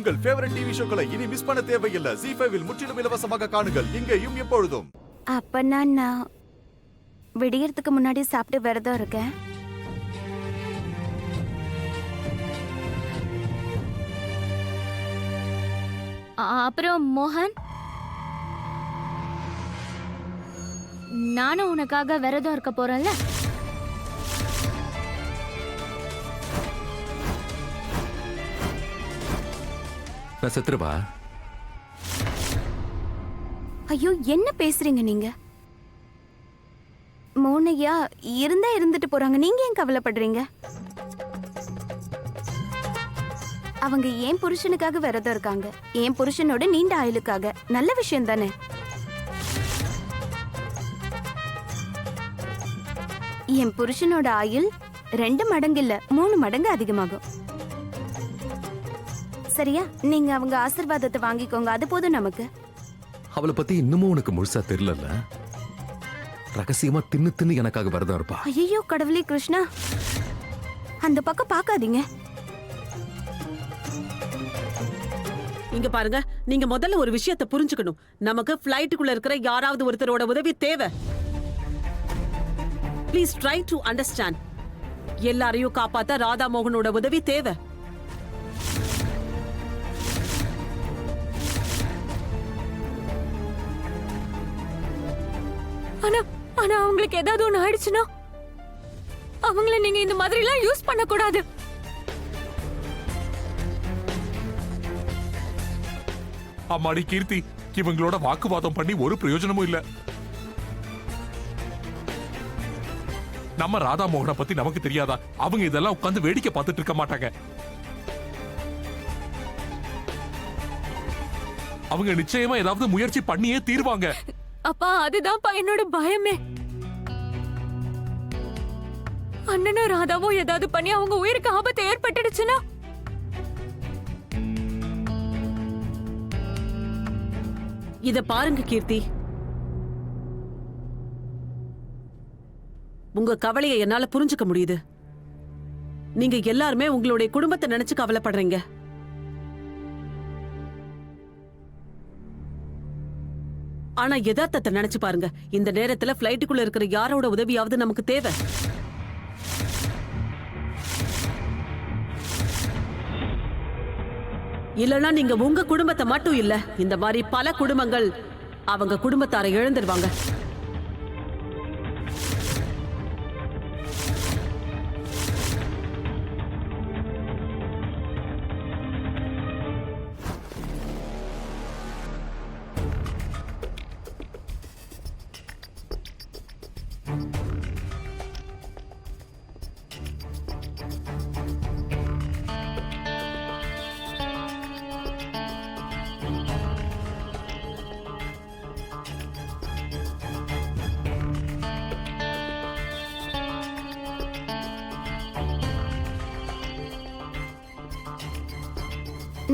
உங்கள் favourite TV ஷோக்களை இனி miss பண்ண தேவையில்லை. ZEE5 இல் முற்றிலும் இலவசமாக காணுங்கள், இங்கேயும் எப்பொழுதும். அப்பனா நான் விடியறதுக்கு முன்னாடி சாப்பிட்டு விரதம் இருக்கேன். அப்புறம் மோகன், நானும் உனக்காக விரதம் இருக்க போறேன்ல. நான் செத்துருவா? ஐயோ, என்ன பேசுறீங்க நீங்க? மோனையா இருந்தா இருந்துட்டு போறாங்க, நீங்க ஏன் கவலைப்படுறீங்க? அவங்க ஏன் புருஷனுக்காக விரதம் இருக்காங்க, என் புருஷனோட நீண்ட ஆயுளுக்காக. நல்ல விஷயம் தானே. என் புருஷனோட ஆயுள் 2 மடங்கு இல்ல 3 மடங்கு அதிகமாகும். சரியா? நீங்க அவங்க ஆசீர்வாதத்தை வாங்கிக்கோங்க, அது போதும் நமக்கு. அவளை பத்தி இன்னமும் உனக்கு முழுசா தெரியல. ரகசியமா தின்னு எனக்காக விரதம் இருப்பா. ஐயோ கடவுளே கிருஷ்ணா, அந்த பக்கம் பார்க்காதீங்க. இங்க பாருங்க, நீங்க முதல்ல ஒரு விஷயத்தை புரிஞ்சுக்கணும். நமக்கு ஃப்ளைட்டுக்குள்ள இருக்கிற யாராவது ஒருத்தரோட உதவி தேவை. Please try to understand. எல்லாரையும் காப்பாத்த ராதா மோகனோட உதவி தேவை. ஆனா அவங்களுக்கு ஏதாவது ஒண்ணு ஆயிடுச்சுன்னா அவங்கள நீங்க இந்த மாதிரி எல்லாம் யூஸ் பண்ண கூடாது. அம்மாடி கீர்த்தி, இவங்களோட வாக்குவாதம் பண்ணி ஒரு பிரயோஜனமும் இல்ல. நம்ம ராதா மோகனை பத்தி நமக்கு தெரியாதா? அவங்க இதெல்லாம் உட்கார்ந்து வேடிக்கை பார்த்துட்டு இருக்க மாட்டாங்க. அவங்க நிச்சயமா ஏதாவது முயற்சி பண்ணியே தீர்வாங்க. அப்பா, அதுதான்ப்பா என்னோட பயமே. அண்ணனும் ராதாவும் ஏதாவது பண்ணி அவங்க உயிருக்கு ஆபத்து ஏற்பட்டுடுச்சுன்னா இத பாருங்க கீர்த்தி, உங்க கவலையை என்னால புரிஞ்சுக்க முடியுது. நீங்க எல்லாருமே உங்களுடைய குடும்பத்தை நினைச்சு கவலைப்படுறீங்க. ஆனா யதார்த்தத்தை நினைச்சு பாருங்க. இந்த நேரத்துல பிளைட்டுக்குள்ள இருக்கிற யாரோட உதவியாவது நமக்கு தேவை. இல்லனா நீங்க உங்க குடும்பத்தை மட்டும் இல்ல, இந்த மாதிரி பல குடும்பங்கள் அவங்க குடும்பத்தாரை இழந்துருவாங்க.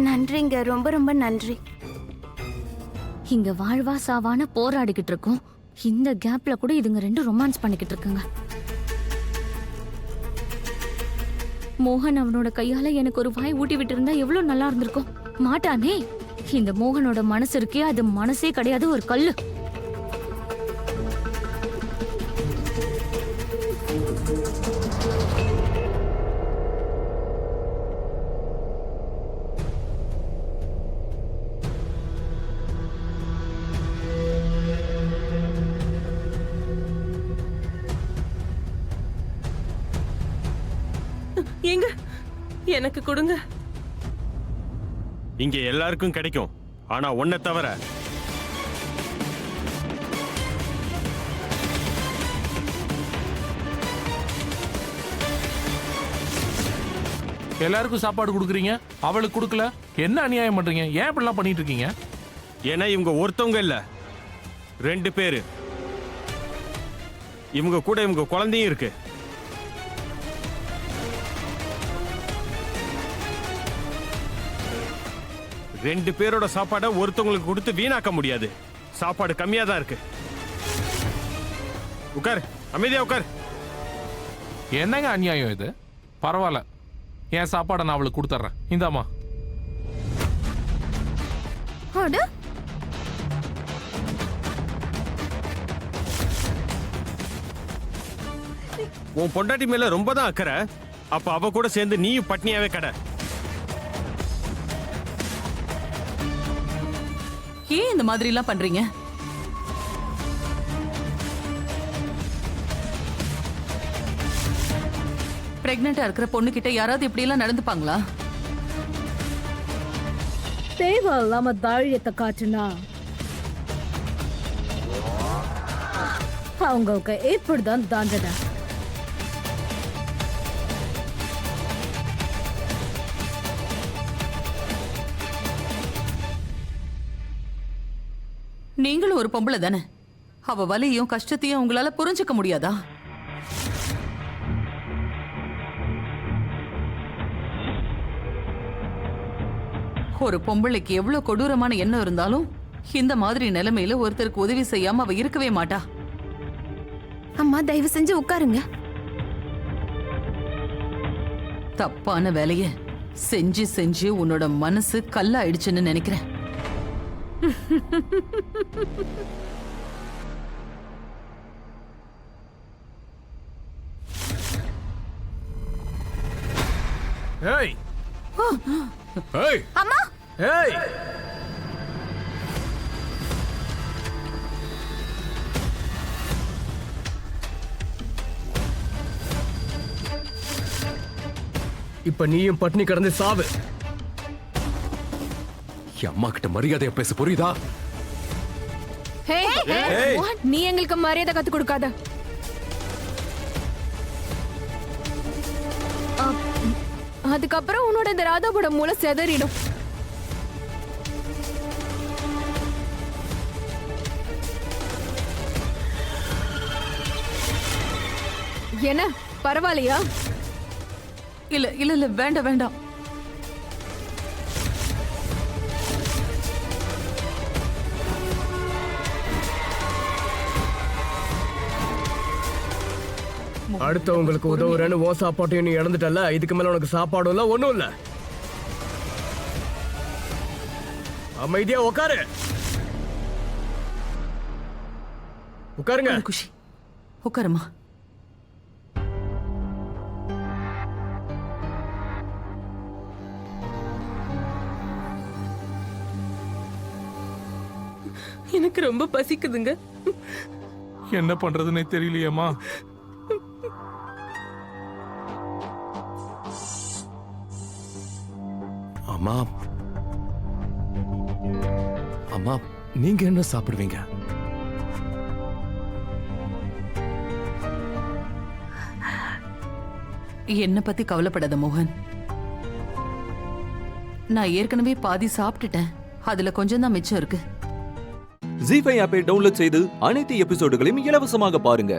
நன்றிங்க, ரொம்ப ரொம்ப நன்றி. இங்க வாழ்வா சாவான போராடிக்கிட்டு இருக்கோம். இந்த கேப்ல கூட இதுங்க ரெண்டும் ரொமான்ஸ் பண்ணிக்கிட்டு இருக்குங்க. மோகன் அவனோட கையால எனக்கு ஒரு வாய் ஊட்டி விட்டு இருந்தா எவ்வளவு நல்லா இருந்திருக்கும். மாட்டானே. இந்த மோகனோட மனசு இருக்கே, அது மனசே கிடையாது, ஒரு கல்லு. எங்க எனக்கு கொடுங்க. இங்க எல்லாருக்கும் கிடைக்கும், ஆனா ஒன்ன தவிர. எல்லாருக்கும் சாப்பாடு கொடுக்குறீங்க, அவளுக்கு கொடுக்கல. என்ன அநியாயம் பண்றீங்க? ஏன் இப்படிலாம் பண்ணிட்டு இருக்கீங்க? ஏன்னா இவங்க ஒருத்தவங்க இல்ல, 2 பேரு. இவங்க கூட இவங்க குழந்தையும் இருக்கு. ரெண்டு பேரோட சாப்பாடை ஒருத்தவங்களுக்கு கொடுத்து வீணாக்க முடியாது. சாப்பாடு கம்மியா தான் இருக்கு. உட்கார், அமைதியா உட்கார். என்னங்க அநியாயம் இது? பரவாயில்ல, என் சாப்பாடை நான் அவளுக்கு கொடுத்துட்றேன். இந்தாமா. அது? உன் பொண்டாட்டி மேல ரொம்ப தான் அக்கறை. அப்ப அவ கூட சேர்ந்து நீயும் பட்னியாவே கடை. ஏன் இந்த மாதிரி எல்லாம் பண்றீங்க? பிரெக்னெண்டா இருக்கிற பொண்ணு கிட்ட யாராவது இப்படி எல்லாம் நடந்துப்பாங்களா? தேவை இல்லாம தைரியத்தை காட்டுனா அவங்களுக்கு இப்படிதான் தண்டனை. நீங்களும் ஒரு பொம்பளை தானே. அவ வலியும் கஷ்டத்தையும் உங்களால புரிஞ்சுக்க முடியாதா? ஒரு பொம்பளைக்கு எவ்வளவு கொடூரமான எண்ணம் இருந்தாலும் இந்த மாதிரி நிலைமையில ஒருத்தருக்கு உதவி செய்யாம அவ இருக்கவே மாட்டா. அம்மா தயவு செஞ்சு உட்காருங்க. தப்பான வேலைய செஞ்சு செஞ்சு உன்னோட மனசு கல்லாயிடுச்சுன்னு நினைக்கிறேன். ஏய் ஏய் அம்மா ஏய் இப்ப நீயும் பட்னி கிடந்து சாவு. என் அம்மா கிட்ட மரியாதையா பேச புரியுதா? நீ எங்களுக்கு மரியாதை கத்து கொடுக்காத. அதுக்கப்புறம் உன்னோட இந்த ராதாவோட மூளை செதறிடும். என்ன பரவாயில்லையா? இல்ல இல்ல இல்ல, வேண்டாம் வேண்டாம். அடுத்தவங்களுக்கு உதவுறேன்னு ஓ சாப்பாட்டையும் நீ இழந்துட்டல. இதுக்கு மேல உனக்கு சாப்பாடும் இல்ல ஒண்ணும் இல்ல. அமைதியா உட்காரு. உட்காருங்க. குஷி உட்காருமா. எனக்கு ரொம்ப பசிக்குதுங்க. என்ன பண்றதுன்னே தெரியலையேம்மா. அம்மா அம்மா நீங்க என்ன சாப்பிடுவீங்க? என்ன பத்தி கவலைப்படாத மோகன். நான் ஏற்கனவே பாதி சாப்பிட்டுட்டேன். அதுல கொஞ்சம் தான் மிச்சம் இருக்கு. ஜீ5 ஆப்பை டவுன்லோட் செய்து அனைத்து எபிசோடுகளையும் இலவசமாக பாருங்க.